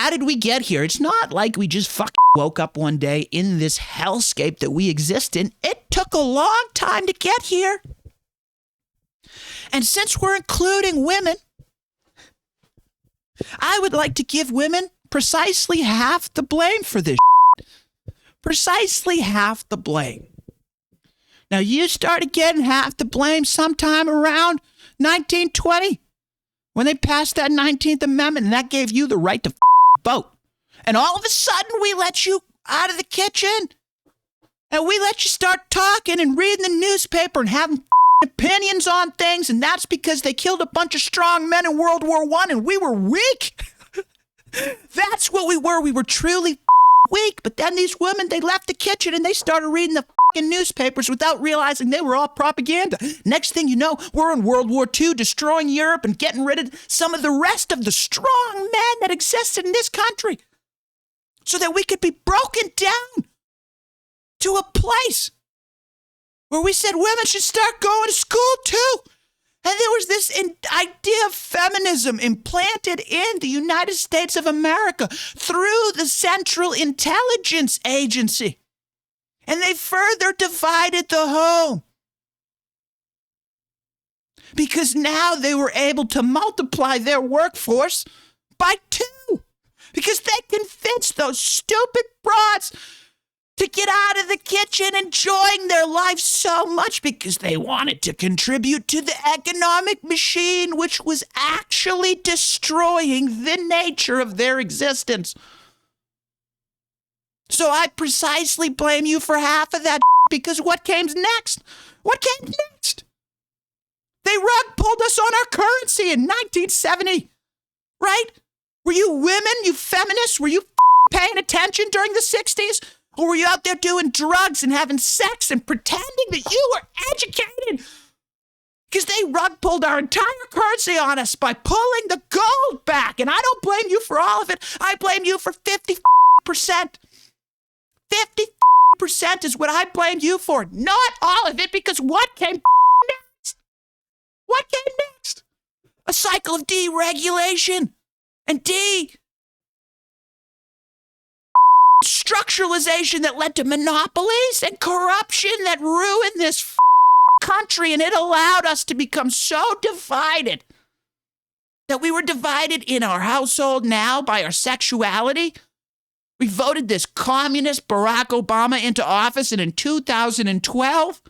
how did we get here? It's not like we just fucking woke up one day in this hellscape that we exist in. It took a long time to get here. And since we're including women, I would like to give women precisely half the blame for this. Precisely half the blame. Now, you started getting half the blame sometime around 1920 when they passed that 19th Amendment, and that gave you the right to vote. And all of a sudden, we let you out of the kitchen, and we let you start talking and reading the newspaper and having opinions on things, and that's because they killed a bunch of strong men in World War I, and we were weak. That's what we were. We were truly weak. But then these women, they left the kitchen and they started reading the newspapers without realizing they were all propaganda. Next thing you know, we're in World War II, destroying Europe and getting rid of some of the rest of the strong men that existed in this country so that we could be broken down to a place where we said women should start going to school too. And there was this idea of feminism implanted in the United States of America through the Central Intelligence Agency. And they further divided the home. Because now they were able to multiply their workforce by 2. Because they convinced those stupid broads to get out of the kitchen enjoying their life so much because they wanted to contribute to the economic machine, which was actually destroying the nature of their existence. So I precisely blame you for half of that because what came next? What came next? They rug pulled us on our currency in 1970, right? Were you women, you feminists, were you paying attention during the 60s? Or were you out there doing drugs and having sex and pretending that you were educated? Because they rug pulled our entire currency on us by pulling the gold back. And I don't blame you for all of it. I blame you for 50%. 50% is what I blame you for. Not all of it, because what came next? What came next? A cycle of deregulation and structuralization that led to monopolies and corruption that ruined this country, and it allowed us to become so divided that we were divided in our household now by our sexuality. We voted this communist Barack Obama into office, and in 2012,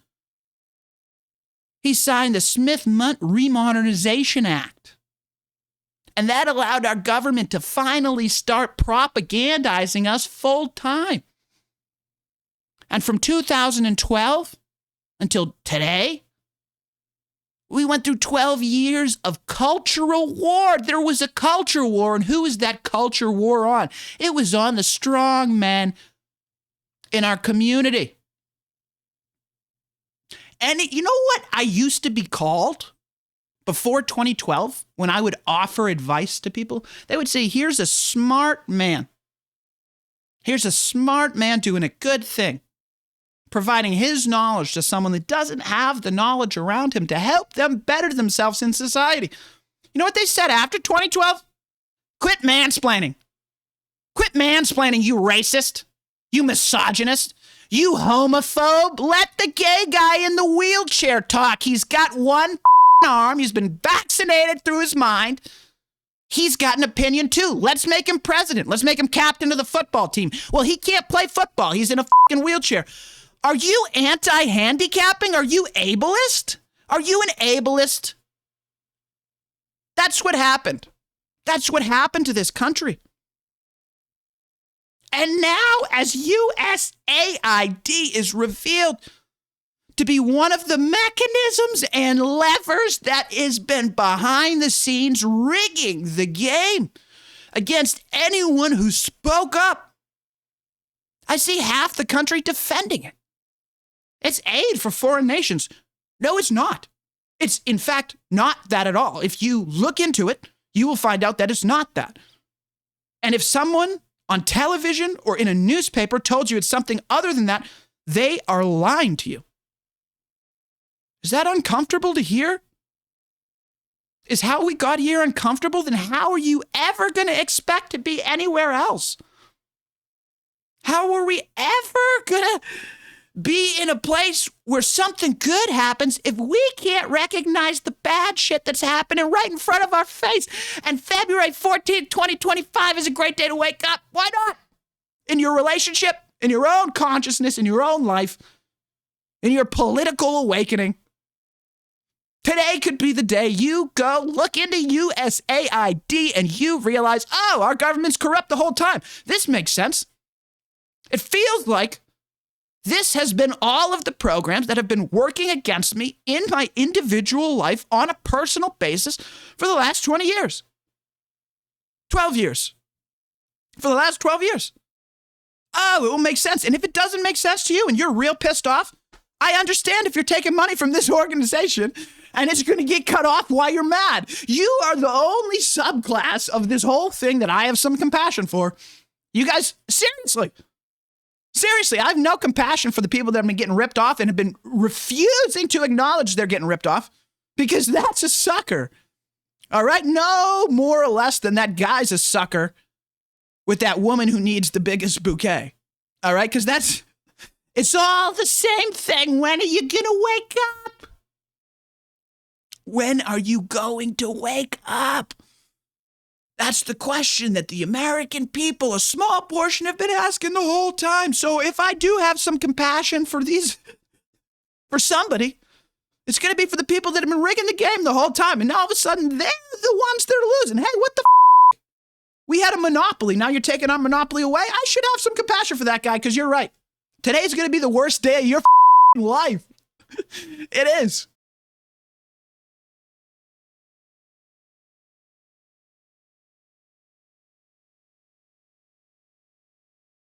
he signed the Smith-Mundt Remodernization Act. And that allowed our government to finally start propagandizing us full time. And from 2012 until today, we went through 12 years of cultural war. There was a culture war, and who was that culture war on? It was on the strong men in our community. And you know what I used to be called? Before 2012, when I would offer advice to people, they would say, here's a smart man. Here's a smart man doing a good thing, providing his knowledge to someone that doesn't have the knowledge around him to help them better themselves in society. You know what they said after 2012? Quit mansplaining. Quit mansplaining, you racist, you misogynist, you homophobe. Let the gay guy in the wheelchair talk. He's got one arm. He's been vaccinated through his mind. He's got an opinion too. Let's make him president. Let's make him captain of the football team. Well, he can't play football. He's in a fucking wheelchair. Are you anti-handicapping? Are you ableist? Are you an ableist? That's what happened. That's what happened to this country. And now, as USAID is revealed to be one of the mechanisms and levers that has been behind the scenes rigging the game against anyone who spoke up, I see half the country defending it. It's aid for foreign nations. No, it's not. It's, in fact, not that at all. If you look into it, you will find out that it's not that. And if someone on television or in a newspaper told you it's something other than that, they are lying to you. Is that uncomfortable to hear? is how we got here uncomfortable, then how are you ever going to expect to be anywhere else? How are we ever going to be in a place where something good happens if we can't recognize the bad shit that's happening right in front of our face? And February 14th, 2025 is a great day to wake up. Why not? In your relationship, in your own consciousness, in your own life, in your political awakening. Today could be the day you go look into USAID and you realize, oh, our government's corrupt the whole time. This makes sense. It feels like this has been all of the programs that have been working against me in my individual life on a personal basis for the last 20 years. 12 years. For the last 12 years. Oh, it will make sense. And if it doesn't make sense to you and you're real pissed off, I understand if you're taking money from this organization and it's going to get cut off while you're mad. You are the only subclass of this whole thing that I have some compassion for. You guys, seriously, I have no compassion for the people that have been getting ripped off and have been refusing to acknowledge they're getting ripped off because that's a sucker. All right? No more or less than that guy's a sucker with that woman who needs the biggest bouquet. All right? Because it's all the same thing. When are you going to wake up? When are you going to wake up? That's the question that the American people, a small portion, have been asking the whole time. So if I do have some compassion for somebody, it's going to be for the people that have been rigging the game the whole time. And now all of a sudden, they're the ones that are losing. Hey, what the f***? We had a monopoly. Now you're taking our monopoly away? I should have some compassion for that guy because you're right. Today's going to be the worst day of your life. It is.